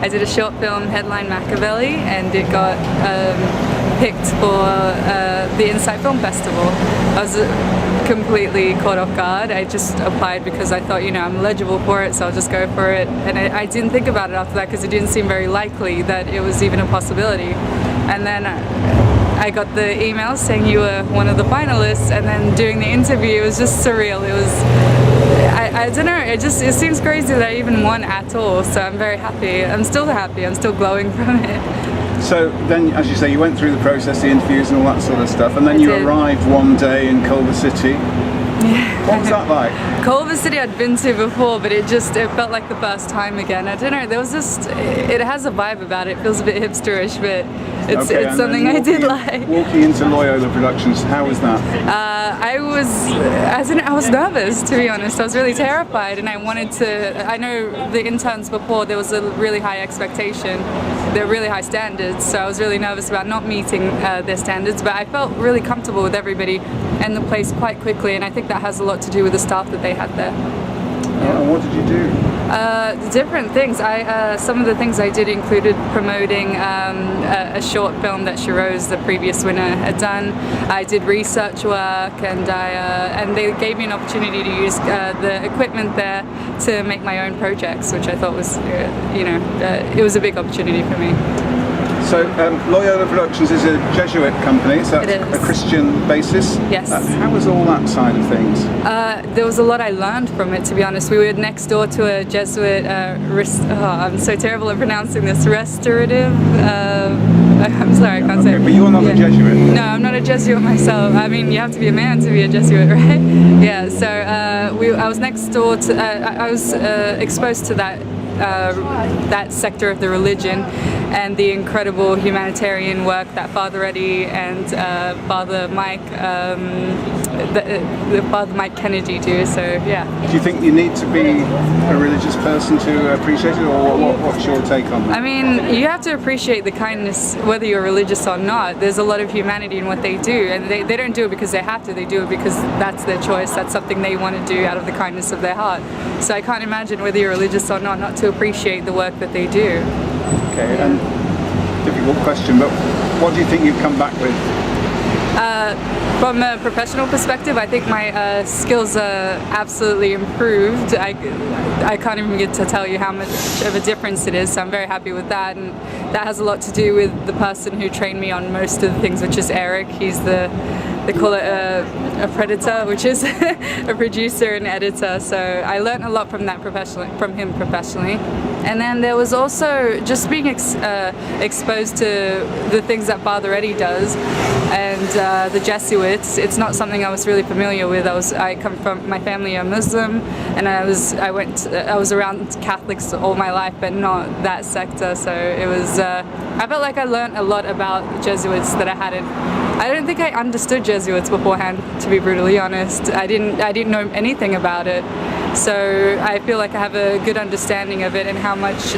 I did a short film, Headline Machiavelli, and it got picked for the Insight Film Festival. I was completely caught off guard. I just applied because I thought, you know, I'm eligible for it, so I'll just go for it. And I didn't think about it after that because it didn't seem very likely that it was even a possibility. And then I got the email saying you were one of the finalists, and then doing the interview, it was just surreal. It was, I don't know, it seems crazy that I even won at all, so I'm very happy. I'm still happy, I'm still glowing from it. So then, as you say, you went through the process, the interviews and all that sort of stuff, and then you arrived one day in Culver City. Yeah. What was that like? Culver City I'd been to before, but it felt like the first time again. I don't know, there was just, it has a vibe about it. It feels a bit hipsterish, but it's something I did like. Walking into Loyola Productions, how was that? I was nervous, to be honest. I was really terrified, and I wanted to, I know the interns before, there was a really high expectation. There were really high standards, so I was really nervous about not meeting their standards, but I felt really comfortable with everybody and the place quite quickly, and I think that has a lot to do with the staff that they had there. And what did you do? Different things. Some of the things I did included promoting a short film that Shiroz, the previous winner, had done. I did research work, and they gave me an opportunity to use the equipment there to make my own projects, which I thought was, it was a big opportunity for me. So Loyola Productions is a Jesuit company, so that's a Christian basis. Yes. How was all that side of things? There was a lot I learned from it, to be honest. We were next door to a Jesuit, I'm so terrible at pronouncing this, restorative, I'm sorry, I can't say it. But you're not a Jesuit? No, I'm not a Jesuit myself. I mean, you have to be a man to be a Jesuit, right? Yeah, so I was next door to, I was exposed to that sector of the religion and the incredible humanitarian work that Father Eddie and Father Mike, Father Mike Kennedy do. So yeah. Do you think you need to be a religious person to appreciate it, or what's your take on that? I mean, you have to appreciate the kindness whether you're religious or not. There's a lot of humanity in what they do, and they don't do it because they have to. They do it because that's their choice. That's something they want to do out of the kindness of their heart. So I can't imagine whether you're religious or not to appreciate the work that they do. Okay, and difficult question, but what do you think you've come back with? From a professional perspective, I think my skills are absolutely improved. I can't even get to tell you how much of a difference it is, so I'm very happy with that, and that has a lot to do with the person who trained me on most of the things, which is Eric. He's they call it a predator, which is a producer and editor, so I learned a lot from him professionally. And then there was also just being exposed to the things that Father Eddie does, and the Jesuits. It's not something I was really familiar with. I come from, my family are Muslim, and I was around Catholics all my life, but not that sector. So it was, I felt like I learned a lot about Jesuits that I don't think I understood Jesuits beforehand, to be brutally honest. I didn't know anything about it. So I feel like I have a good understanding of it and how much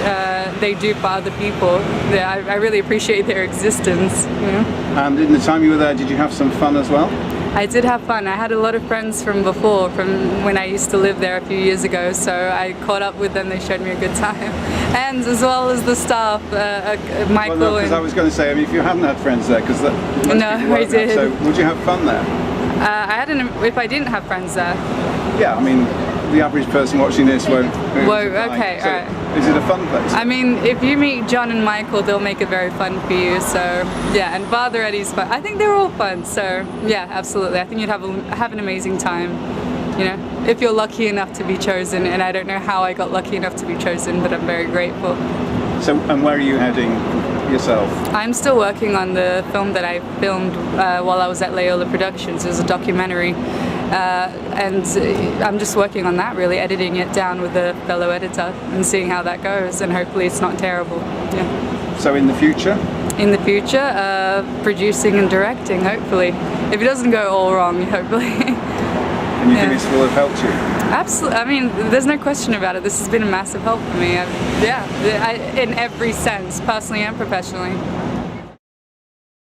they do for other people. I really appreciate their existence. You know? And in the time you were there, did you have some fun as well? I did have fun. I had a lot of friends from before, from when I used to live there a few years ago, so I caught up with them. They showed me a good time. And as well as the staff, Michael. Well, no, because I was going to say, I mean, if you hadn't had friends there, because no, I did. So would you have fun there? If I didn't have friends there. Yeah, I mean, the average person watching this won't. Whoa, okay, so alright. Is it a fun place? I mean, if you meet John and Michael, they'll make it very fun for you. So yeah, and Father Eddie's fun. I think they're all fun. So yeah, absolutely. I think you'd have an amazing time. You know, if you're lucky enough to be chosen. And I don't know how I got lucky enough to be chosen, but I'm very grateful. So, and where are you heading yourself? I'm still working on the film that I filmed while I was at Loyola Productions. It was a documentary. And I'm just working on that, really, editing it down with a fellow editor and seeing how that goes, and hopefully it's not terrible. Yeah. So in the future? In the future, producing and directing, hopefully. If it doesn't go all wrong, hopefully. And you think this will have helped you? Absolutely. I mean, there's no question about it. This has been a massive help for me. In every sense, personally and professionally.